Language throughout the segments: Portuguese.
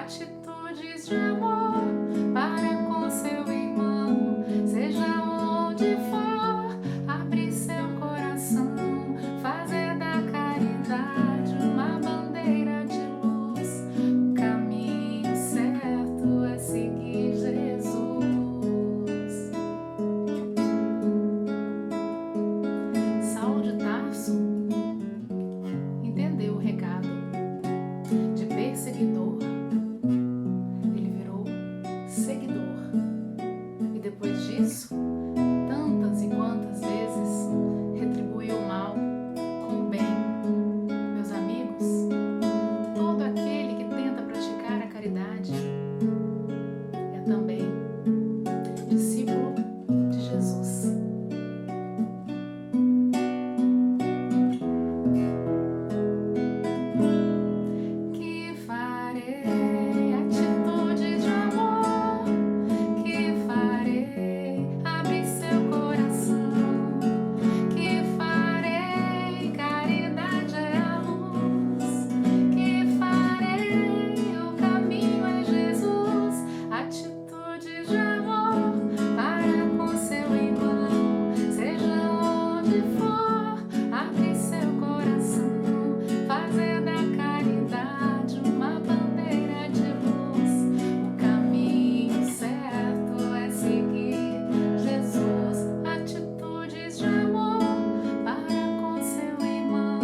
atitudes de amor para com seu irmão, seja onde for, abre seu coração, fazer da caridade uma bandeira de luz. O caminho certo é seguir Jesus. Saulo de Tarso entendeu o recado de perseguidor. Ele virou seguidor. E depois disso, tantas e quantas vezes retribuiu o mal com o bem. Meus amigos, todo aquele que tenta praticar a caridade é também discípulo de Jesus. Que farei atitude de amor, que farei abrir seu coração, que farei caridade é a luz, que farei o caminho é Jesus, atitude de amor para com seu irmão, seja onde for, abre seu coração, fazer da caridade uma bandeira de luz. O caminho certo é seguir Jesus, atitudes de amor para com seu irmão,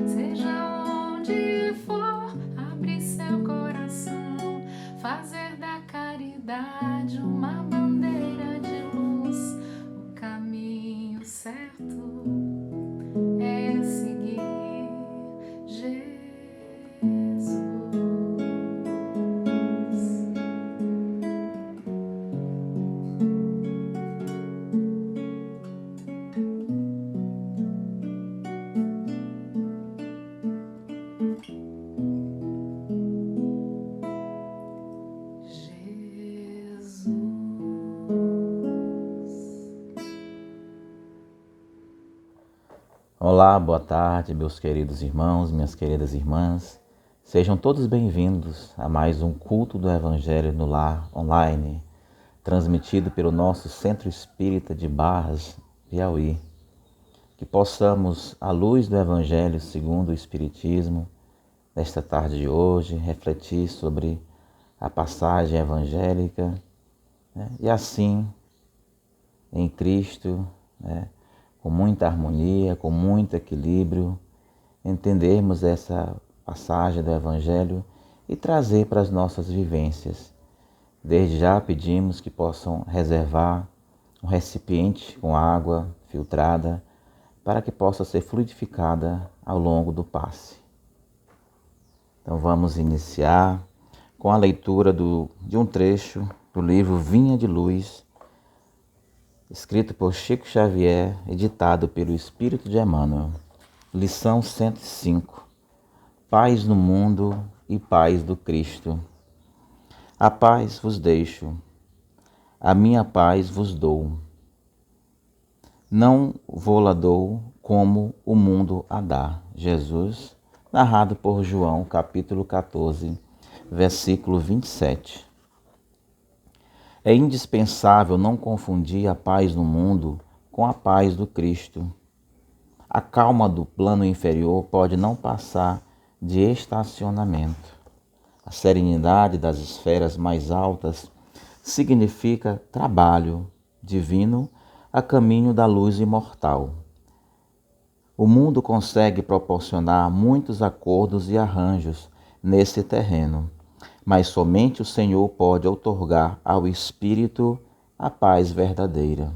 seja onde for, abre seu coração, fazer da caridade uma bandeira de luz. O caminho certo é seguir Jesus. Olá, boa tarde, meus queridos irmãos, minhas queridas irmãs. Sejam todos bem-vindos a mais um culto do Evangelho no Lar online, transmitido pelo nosso Centro Espírita de Barras, Piauí. Que possamos, à luz do Evangelho segundo o Espiritismo, nesta tarde de hoje, refletir sobre a passagem evangélica, e assim, em Cristo, com muita harmonia, com muito equilíbrio, entendermos essa passagem do Evangelho e trazer para as nossas vivências. Desde já pedimos que possam reservar um recipiente com água filtrada para que possa ser fluidificada ao longo do passe. Então vamos iniciar com a leitura de um trecho do livro Vinha de Luz, escrito por Chico Xavier, editado pelo Espírito de Emmanuel. Lição 105. Paz no mundo e paz do Cristo. A paz vos deixo, a minha paz vos dou. Não vô-la dou como o mundo a dá. Jesus, narrado por João, capítulo 14, versículo 27. É indispensável não confundir a paz no mundo com a paz do Cristo. A calma do plano inferior pode não passar de estacionamento. A serenidade das esferas mais altas significa trabalho divino a caminho da luz imortal. O mundo consegue proporcionar muitos acordos e arranjos nesse terreno, mas somente o Senhor pode outorgar ao espírito a paz verdadeira.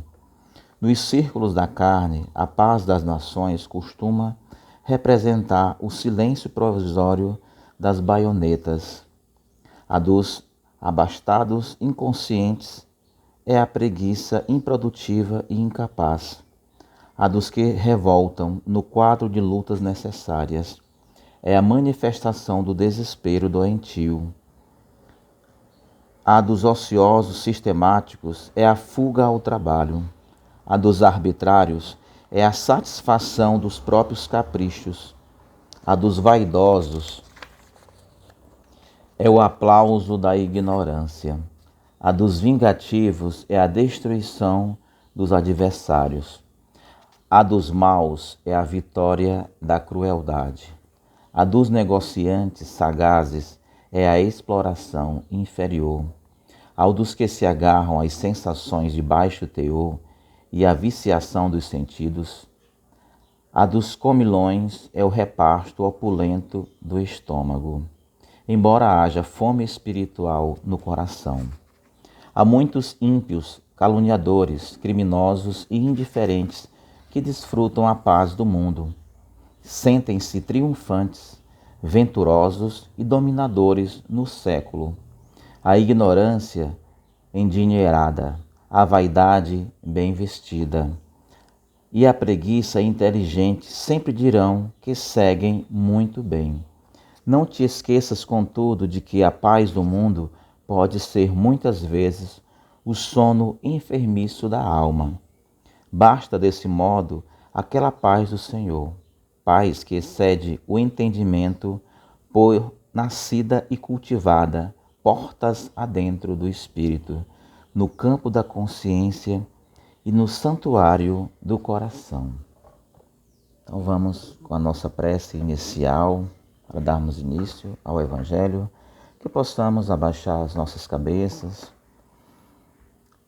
Nos círculos da carne, a paz das nações costuma representar o silêncio provisório das baionetas. A dos abastados inconscientes é a preguiça improdutiva e incapaz. A dos que revoltam no quadro de lutas necessárias é a manifestação do desespero doentio. A dos ociosos sistemáticos é a fuga ao trabalho. A dos arbitrários é a satisfação dos próprios caprichos. A dos vaidosos é o aplauso da ignorância. A dos vingativos é a destruição dos adversários. A dos maus é a vitória da crueldade. A dos negociantes sagazes é a exploração inferior. Ao dos que se agarram às sensações de baixo teor e à viciação dos sentidos, a dos comilões é o repasto opulento do estômago, embora haja fome espiritual no coração. Há muitos ímpios, caluniadores, criminosos e indiferentes que desfrutam a paz do mundo. Sentem-se triunfantes, venturosos e dominadores no século. A ignorância endinheirada, a vaidade bem vestida e a preguiça inteligente sempre dirão que seguem muito bem. Não te esqueças, contudo, de que a paz do mundo pode ser muitas vezes o sono enfermiço da alma. Basta, desse modo, aquela paz do Senhor, paz que excede o entendimento, por nascida e cultivada, portas adentro do espírito, no campo da consciência e no santuário do coração. Então vamos com a nossa prece inicial, para darmos início ao Evangelho, que possamos abaixar as nossas cabeças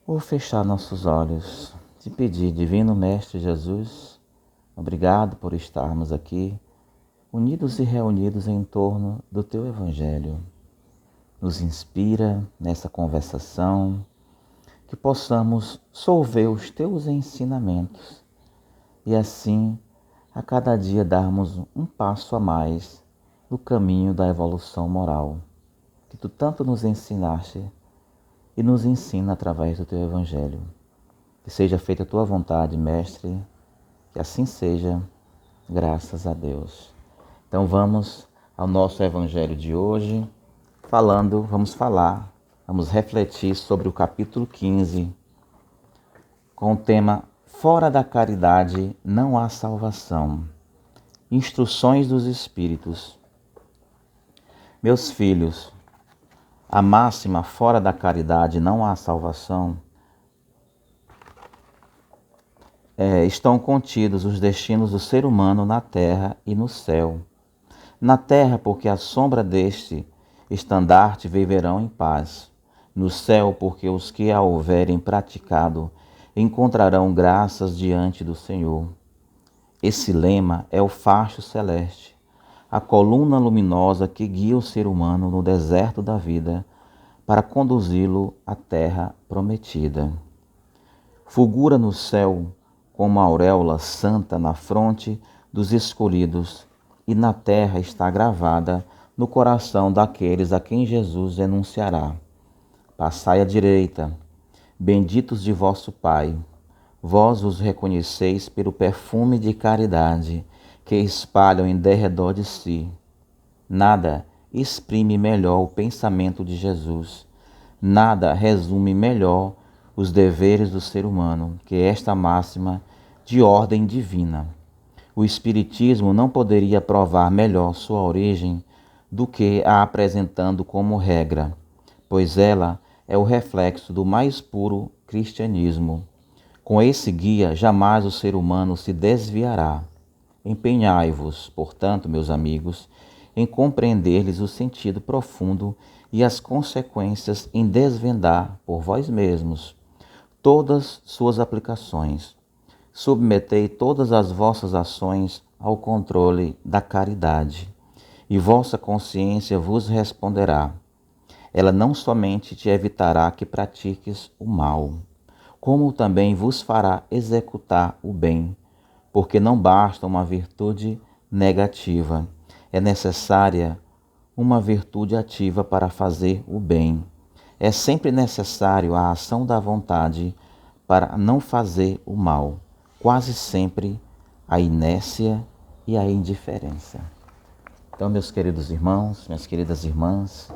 ou fechar nossos olhos, te pedir, Divino Mestre Jesus, obrigado por estarmos aqui, unidos e reunidos em torno do Teu Evangelho. Nos inspira nessa conversação, que possamos solver os Teus ensinamentos e assim, a cada dia, darmos um passo a mais no caminho da evolução moral, que Tu tanto nos ensinaste e nos ensina através do Teu Evangelho. Que seja feita a Tua vontade, Mestre, que assim seja, graças a Deus. Então vamos ao nosso Evangelho de hoje, vamos refletir sobre o capítulo 15, com o tema Fora da caridade não há salvação. Instruções dos Espíritos. Meus filhos, a máxima fora da caridade não há salvação, estão contidos os destinos do ser humano na terra e no céu. Na terra, porque à sombra deste estandarte viverão em paz. No céu, porque os que a houverem praticado encontrarão graças diante do Senhor. Esse lema é o facho celeste, a coluna luminosa que guia o ser humano no deserto da vida para conduzi-lo à terra prometida. Fulgura no céu como a auréola santa na fronte dos escolhidos, e na terra está gravada no coração daqueles a quem Jesus enunciará. Passai à direita, benditos de vosso Pai, vós os reconheceis pelo perfume de caridade que espalham em derredor de si. Nada exprime melhor o pensamento de Jesus, nada resume melhor os deveres do ser humano que esta máxima de ordem divina. O Espiritismo não poderia provar melhor sua origem do que a apresentando como regra, pois ela é o reflexo do mais puro cristianismo. Com esse guia, jamais o ser humano se desviará. Empenhai-vos, portanto, meus amigos, em compreender-lhes o sentido profundo e as consequências em desvendar por vós mesmos todas suas aplicações. Submetei todas as vossas ações ao controle da caridade, e vossa consciência vos responderá. Ela não somente te evitará que pratiques o mal, como também vos fará executar o bem, porque não basta uma virtude negativa, é necessária uma virtude ativa para fazer o bem. É sempre necessário a ação da vontade para não fazer o mal, quase sempre a inércia e a indiferença. Então, meus queridos irmãos, minhas queridas irmãs,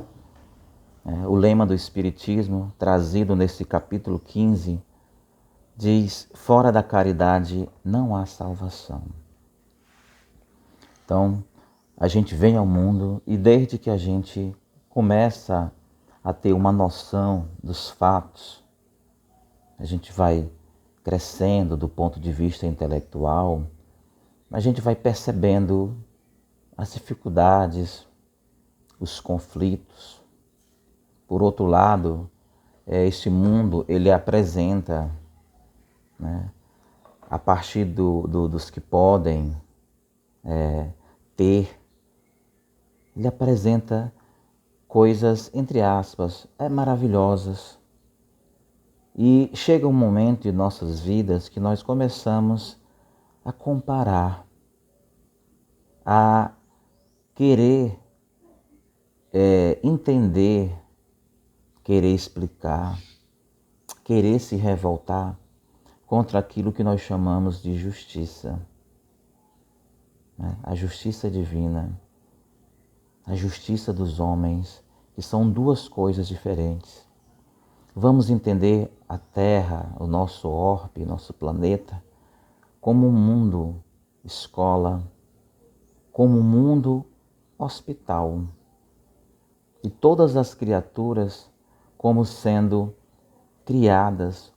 o lema do Espiritismo, trazido nesse capítulo 15, diz: fora da caridade não há salvação. Então, a gente vem ao mundo e desde que a gente começa a ter uma noção dos fatos, a gente vai crescendo do ponto de vista intelectual, a gente vai percebendo as dificuldades, os conflitos. Por outro lado, este mundo ele apresenta, né, a partir dos que podem ter, ele apresenta coisas, entre aspas, maravilhosas. E chega um momento em nossas vidas que nós começamos a comparar, a querer entender, querer explicar, querer se revoltar contra aquilo que nós chamamos de justiça, né? A justiça divina, a justiça dos homens, que são duas coisas diferentes. Vamos entender a Terra, o nosso orbe, nosso planeta, como um mundo escola, como um mundo hospital. E todas as criaturas como sendo criadas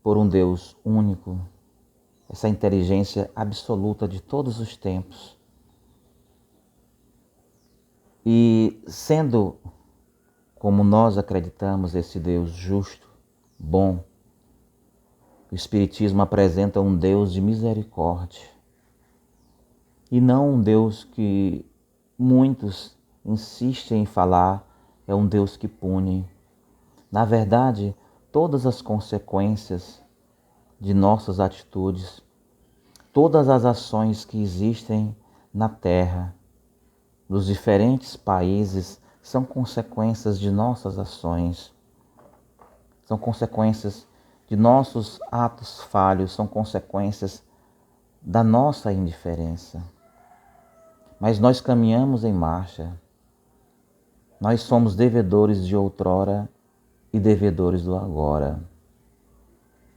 por um Deus único, essa inteligência absoluta de todos os tempos. E sendo, como nós acreditamos, esse Deus justo, bom, o Espiritismo apresenta um Deus de misericórdia. E não um Deus que muitos insistem em falar, é um Deus que pune. Na verdade, todas as consequências de nossas atitudes, todas as ações que existem na Terra, nos diferentes países, são consequências de nossas ações, são consequências de nossos atos falhos, são consequências da nossa indiferença. Mas nós caminhamos em marcha, nós somos devedores de outrora e devedores do agora.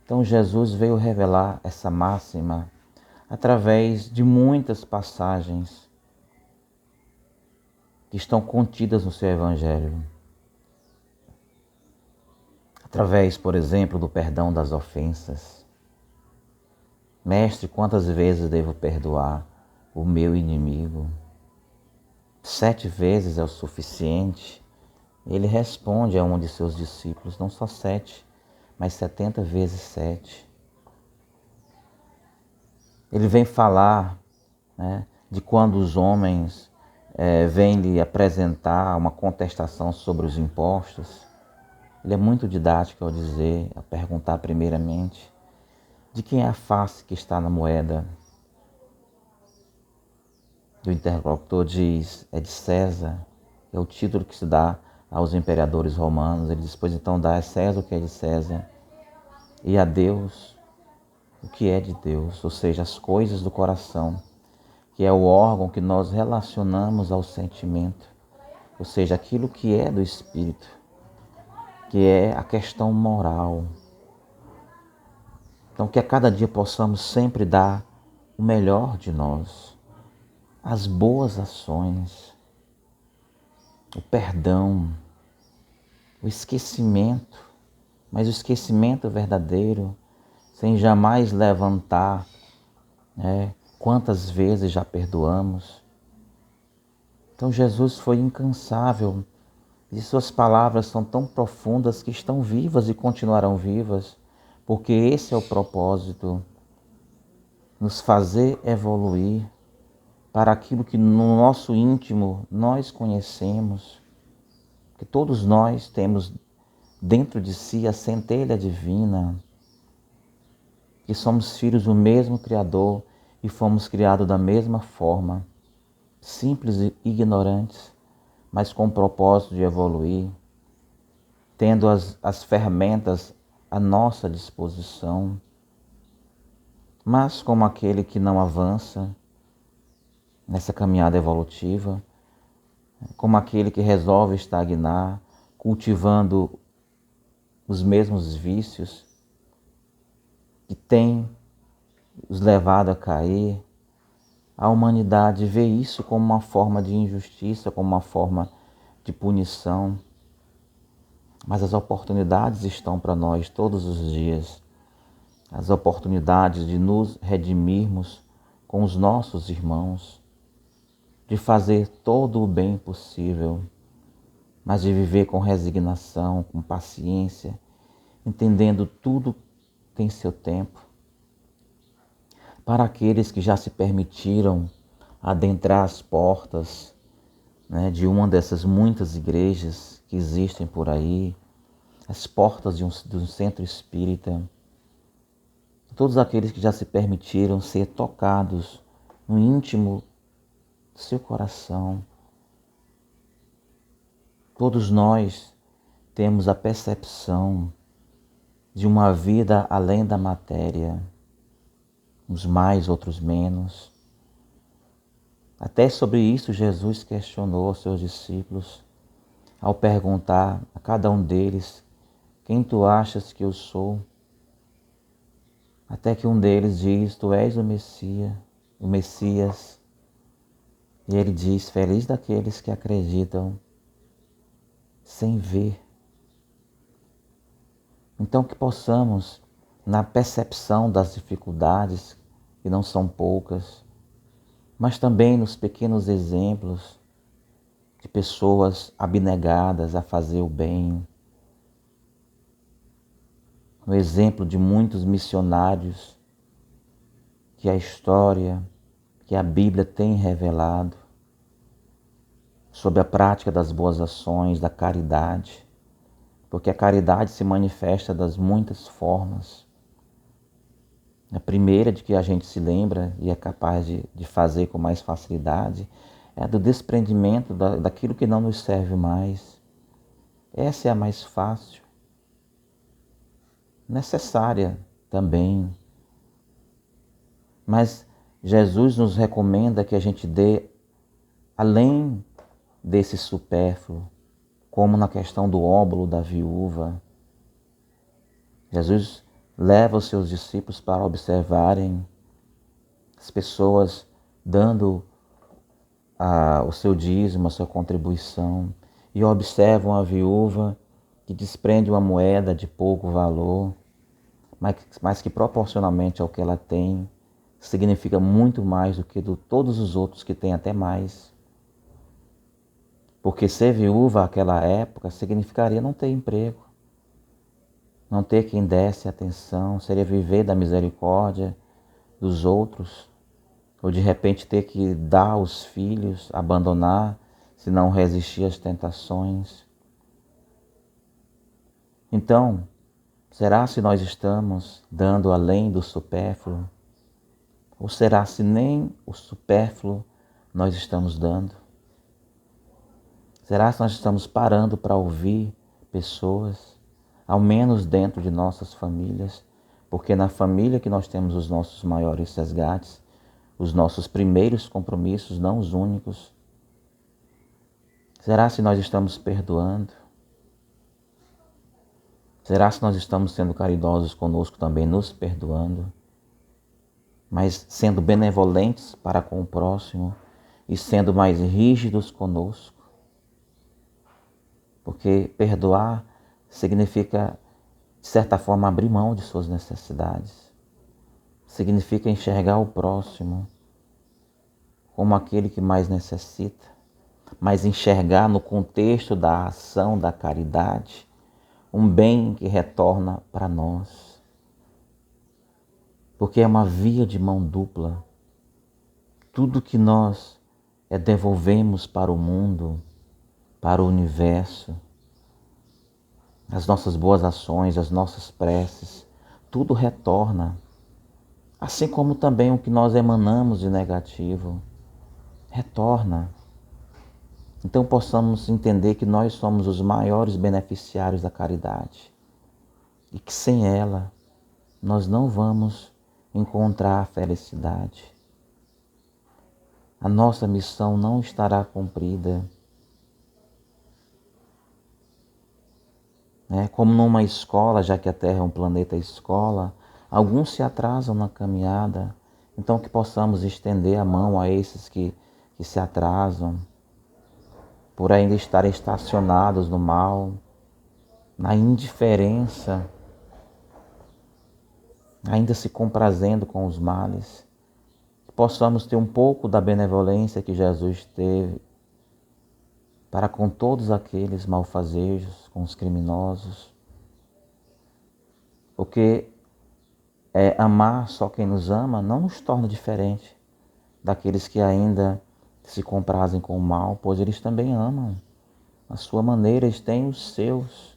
Então Jesus veio revelar essa máxima através de muitas passagens que estão contidas no seu Evangelho. Através, por exemplo, do perdão das ofensas. Mestre, quantas vezes devo perdoar o meu inimigo? 7 vezes é o suficiente? Ele responde a um de seus discípulos, não só 7, mas 70 vezes 7. Ele vem falar, né, de quando os homens vêm lhe apresentar uma contestação sobre os impostos. Ele é muito didático ao dizer, a perguntar primeiramente, de quem é a face que está na moeda? E o interlocutor diz, é de César, é o título que se dá aos imperadores romanos. Ele diz, pois então dá a César o que é de César e a Deus o que é de Deus, ou seja, as coisas do coração, que é o órgão que nós relacionamos ao sentimento, ou seja, aquilo que é do espírito, que é a questão moral. Então, que a cada dia possamos sempre dar o melhor de nós, as boas ações, o perdão, o esquecimento, mas o esquecimento verdadeiro, sem jamais levantar, quantas vezes já perdoamos. Então Jesus foi incansável e suas palavras são tão profundas que estão vivas e continuarão vivas, porque esse é o propósito, nos fazer evoluir para aquilo que no nosso íntimo nós conhecemos, que todos nós temos dentro de si a centelha divina, que somos filhos do mesmo Criador e fomos criados da mesma forma, simples e ignorantes, mas com o propósito de evoluir, tendo as ferramentas à nossa disposição, mas como aquele que não avança nessa caminhada evolutiva, como aquele que resolve estagnar, cultivando os mesmos vícios que tem os levado a cair. A humanidade vê isso como uma forma de injustiça, como uma forma de punição, mas as oportunidades estão para nós todos os dias. As oportunidades de nos redimirmos com os nossos irmãos, de fazer todo o bem possível, mas de viver com resignação, com paciência, entendendo tudo tem seu tempo. Para aqueles que já se permitiram adentrar as portas, né, de uma dessas muitas igrejas que existem por aí, as portas de um centro espírita, todos aqueles que já se permitiram ser tocados no íntimo do seu coração. Todos nós temos a percepção de uma vida além da matéria, uns mais, outros menos. Até sobre isso Jesus questionou aos seus discípulos ao perguntar a cada um deles: quem tu achas que eu sou? Até que um deles diz: tu és o Messias. E ele diz: feliz daqueles que acreditam sem ver. Então que possamos, na percepção das dificuldades, que não são poucas, mas também nos pequenos exemplos de pessoas abnegadas a fazer o bem, no exemplo de muitos missionários que a história, que a Bíblia tem revelado sobre a prática das boas ações, da caridade, porque a caridade se manifesta das muitas formas. A primeira de que a gente se lembra e é capaz de fazer com mais facilidade é a do desprendimento daquilo que não nos serve mais. Essa é a mais fácil, necessária também. Mas Jesus nos recomenda que a gente dê além desse supérfluo, como na questão do óbolo da viúva. Jesus leva os seus discípulos para observarem as pessoas dando o seu dízimo, a sua contribuição, e observam a viúva que desprende uma moeda de pouco valor, mas que proporcionalmente ao que ela tem, significa muito mais do que todos os outros que têm até mais. Porque ser viúva naquela época significaria não ter emprego, não ter quem desse atenção, seria viver da misericórdia dos outros, ou de repente ter que dar aos filhos, abandonar, se não resistir às tentações. Então, será se nós estamos dando além do supérfluo? Ou será se nem o supérfluo nós estamos dando? Será se nós estamos parando para ouvir pessoas, ao menos dentro de nossas famílias? Porque na família que nós temos os nossos maiores resgates, os nossos primeiros compromissos, não os únicos. Será se nós estamos perdoando? Será se nós estamos sendo caridosos conosco também, nos perdoando? Mas sendo benevolentes para com o próximo e sendo mais rígidos conosco? Porque perdoar significa, de certa forma, abrir mão de suas necessidades. Significa enxergar o próximo como aquele que mais necessita, mas enxergar no contexto da ação da caridade um bem que retorna para nós. Porque é uma via de mão dupla. Tudo que nós devolvemos para o mundo, para o universo, as nossas boas ações, as nossas preces, tudo retorna. Assim como também o que nós emanamos de negativo, retorna. Então possamos entender que nós somos os maiores beneficiários da caridade e que sem ela nós não vamos encontrar a felicidade. A nossa missão não estará cumprida. Como numa escola, já que a Terra é um planeta escola, alguns se atrasam na caminhada, então que possamos estender a mão a esses que se atrasam, por ainda estarem estacionados no mal, na indiferença, ainda se comprazendo com os males, que possamos ter um pouco da benevolência que Jesus teve para com todos aqueles malfazejos, com os criminosos. Porque amar só quem nos ama não nos torna diferente daqueles que ainda se comprazem com o mal, pois eles também amam. A sua maneira, eles têm os seus.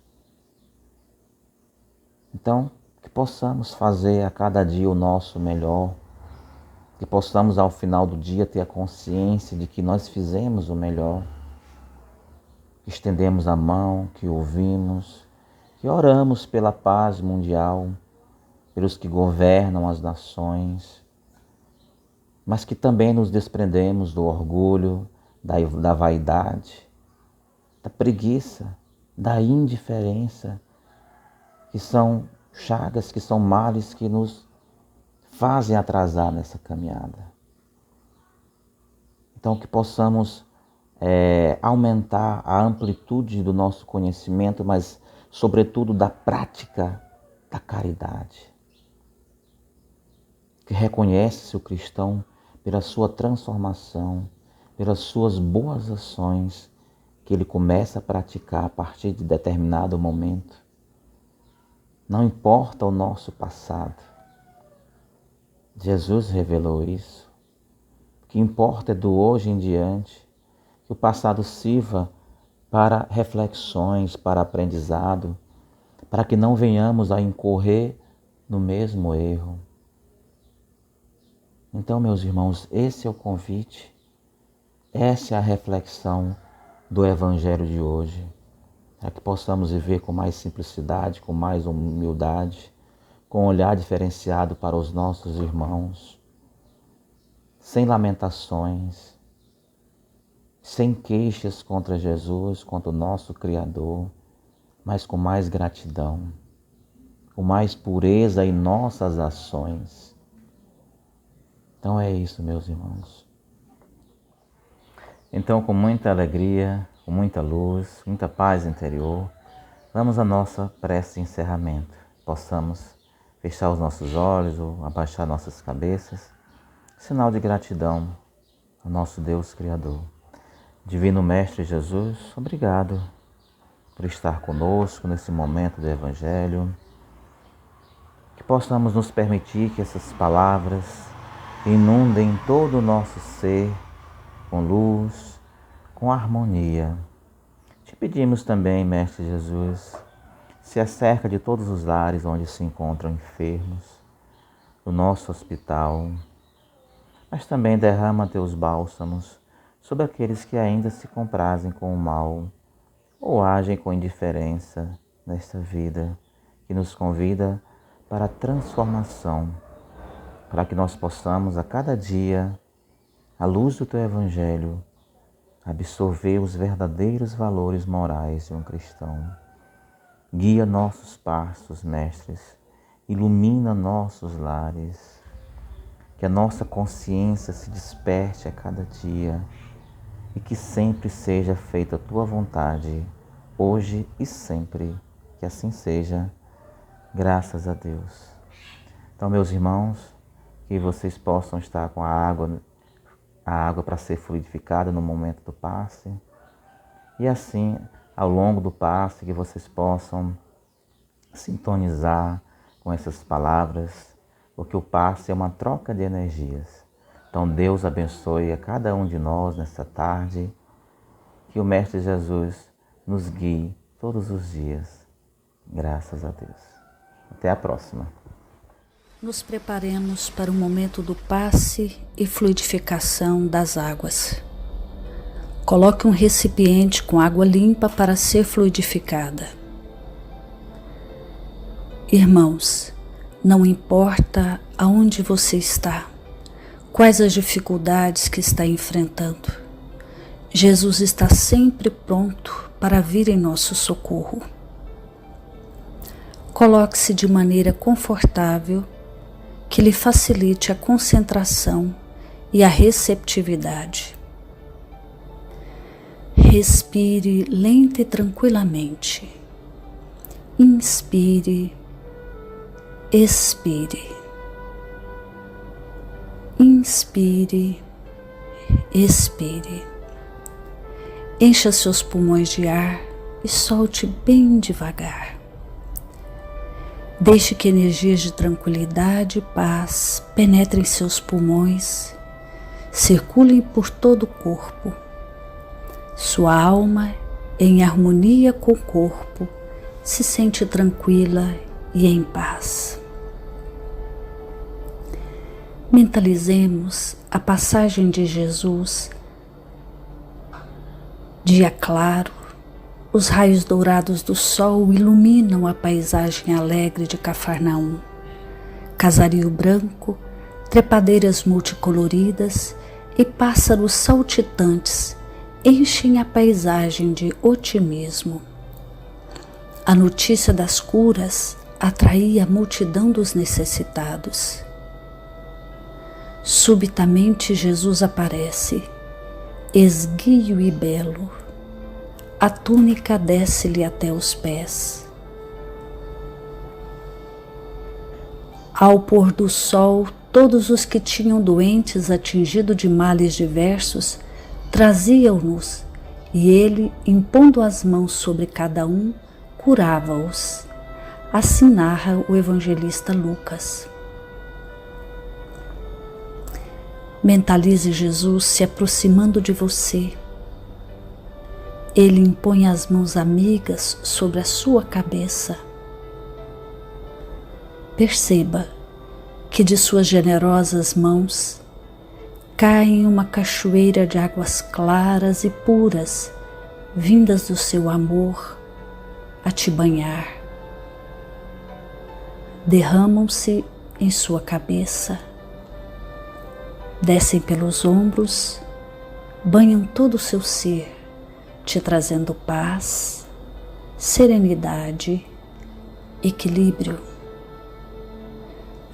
Então, que possamos fazer a cada dia o nosso melhor, que possamos ao final do dia ter a consciência de que nós fizemos o melhor, que estendemos a mão, que ouvimos, que oramos pela paz mundial, pelos que governam as nações, mas que também nos desprendemos do orgulho, da vaidade, da preguiça, da indiferença, que são chagas, que são males que nos fazem atrasar nessa caminhada. Então que possamos aumentar a amplitude do nosso conhecimento, mas sobretudo da prática da caridade, que reconhece-se o cristão pela sua transformação, pelas suas boas ações que ele começa a praticar a partir de determinado momento. Não importa o nosso passado. Jesus revelou isso. O que importa é do hoje em diante, que o passado sirva para reflexões, para aprendizado, para que não venhamos a incorrer no mesmo erro. Então, meus irmãos, esse é o convite, essa é a reflexão do Evangelho de hoje, para que possamos viver com mais simplicidade, com mais humildade, com um olhar diferenciado para os nossos irmãos, sem lamentações, sem queixas contra Jesus, contra o nosso Criador, mas com mais gratidão, com mais pureza em nossas ações. Então é isso, meus irmãos. Então, com muita alegria, com muita luz, muita paz interior, vamos à nossa prece de encerramento. Possamos fechar os nossos olhos ou abaixar nossas cabeças, sinal de gratidão ao nosso Deus Criador. Divino Mestre Jesus, obrigado por estar conosco nesse momento do Evangelho. Que possamos nos permitir que essas palavras inundem todo o nosso ser com luz, com harmonia. Te pedimos também, Mestre Jesus, se acerca de todos os lares onde se encontram enfermos, do nosso hospital, mas também derrama teus bálsamos sobre aqueles que ainda se comprazem com o mal ou agem com indiferença nesta vida que nos convida para a transformação, para que nós possamos a cada dia, à luz do teu Evangelho, absorver os verdadeiros valores morais de um cristão. Guia nossos passos, mestres, ilumina nossos lares, que a nossa consciência se desperte a cada dia e que sempre seja feita a tua vontade, hoje e sempre, que assim seja, graças a Deus. Então, meus irmãos, que vocês possam estar com a água para ser fluidificada no momento do passe. E assim, ao longo do passe, que vocês possam sintonizar com essas palavras, porque o passe é uma troca de energias. Então, Deus abençoe a cada um de nós nessa tarde, que o Mestre Jesus nos guie todos os dias. Graças a Deus. Até a próxima. Nos preparemos para o momento do passe e fluidificação das águas. Coloque um recipiente com água limpa para ser fluidificada. Irmãos, não importa aonde você está, quais as dificuldades que está enfrentando, Jesus está sempre pronto para vir em nosso socorro. Coloque-se de maneira confortável, que lhe facilite a concentração e a receptividade. Respire lenta e tranquilamente. Inspire, expire. Inspire, expire. Encha seus pulmões de ar e solte bem devagar. Deixe que energias de tranquilidade e paz penetrem seus pulmões, circulem por todo o corpo. Sua alma, em harmonia com o corpo, se sente tranquila e em paz. Mentalizemos a passagem de Jesus. Dia claro, os raios dourados do sol iluminam a paisagem alegre de Cafarnaum. Casario branco, trepadeiras multicoloridas e pássaros saltitantes enchem a paisagem de otimismo. A notícia das curas atraía a multidão dos necessitados. Subitamente Jesus aparece, esguio e belo. A túnica desce-lhe até os pés. Ao pôr do sol, todos os que tinham doentes atingidos de males diversos traziam-nos, e ele, impondo as mãos sobre cada um, curava-os. Assim narra o evangelista Lucas. Mentalize Jesus se aproximando de você. Ele impõe as mãos amigas sobre a sua cabeça. Perceba que de suas generosas mãos cai uma cachoeira de águas claras e puras, vindas do seu amor, a te banhar. Derramam-se em sua cabeça, descem pelos ombros, banham todo o seu ser, te trazendo paz, serenidade, equilíbrio.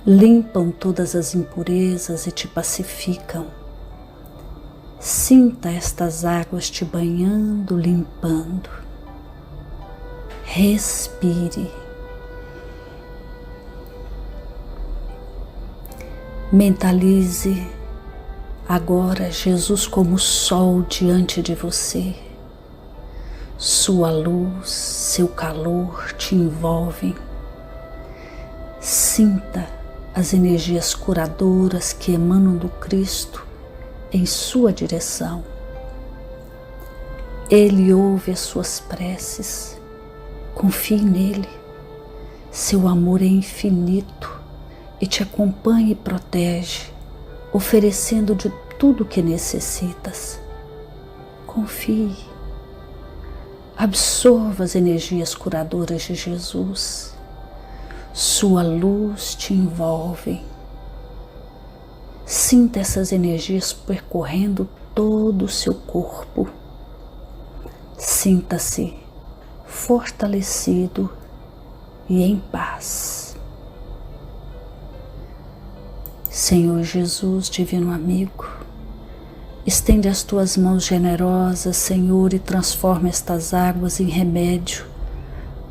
Limpam todas as impurezas e te pacificam. Sinta estas águas te banhando, limpando. Respire. Mentalize agora Jesus como sol diante de você. Sua luz, seu calor te envolvem. Sinta as energias curadoras que emanam do Cristo em sua direção. Ele ouve as suas preces. Confie nele. Seu amor é infinito e te acompanha e protege, oferecendo de tudo o que necessitas. Confie. Absorva as energias curadoras de Jesus. Sua luz te envolve. Sinta essas energias percorrendo todo o seu corpo. Sinta-se fortalecido e em paz. Senhor Jesus, divino amigo, estende as tuas mãos generosas, Senhor, e transforma estas águas em remédio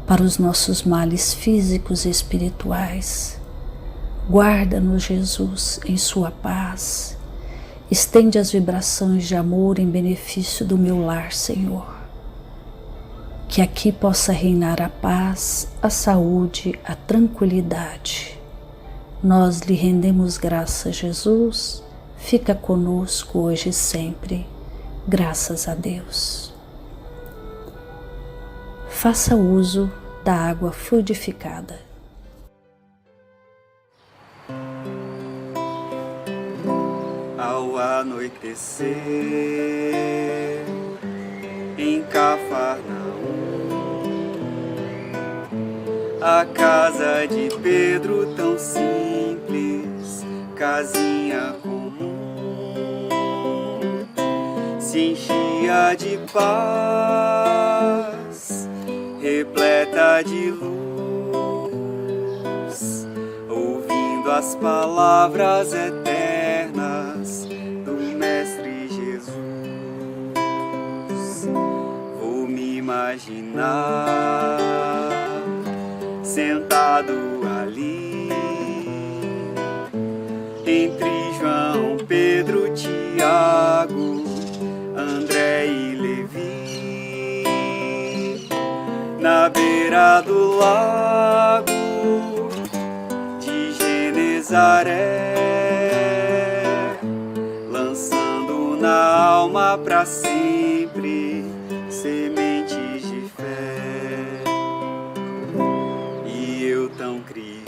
para os nossos males físicos e espirituais. Guarda-nos, Jesus, em sua paz. Estende as vibrações de amor em benefício do meu lar, Senhor. Que aqui possa reinar a paz, a saúde, a tranquilidade. Nós lhe rendemos graças, Jesus. Fica conosco hoje e sempre. Graças a Deus. Faça uso da água fluidificada. Ao anoitecer, em Cafarnaum, a casa de Pedro tão simples, casinha comum, se enchia de paz, repleta de luz, ouvindo as palavras eternas do Mestre Jesus. imaginar, sentado ali, entre João, Pedro, Tiago, André e Levi, na beira do lago de Genezaré, lançando na alma pra sempre sementes de fé. E eu tão criança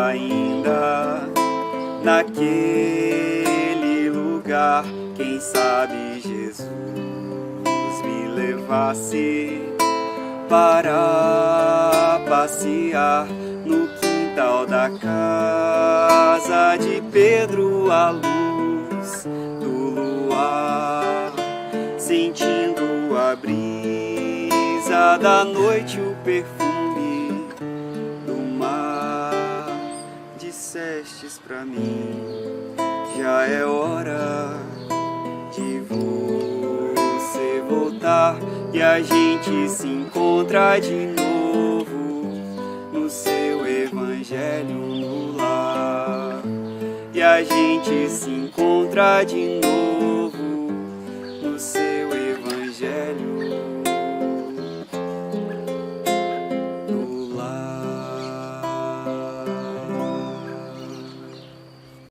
ainda, naquele lugar, quem sabe Jesus me levasse para passear no quintal da casa de Pedro, à luz do luar, sentindo a brisa da noite, o perfume do mar. Dissestes pra mim, já é hora de você voltar, e a gente se encontra de novo no seu evangelho no lar. E a gente se encontra de novo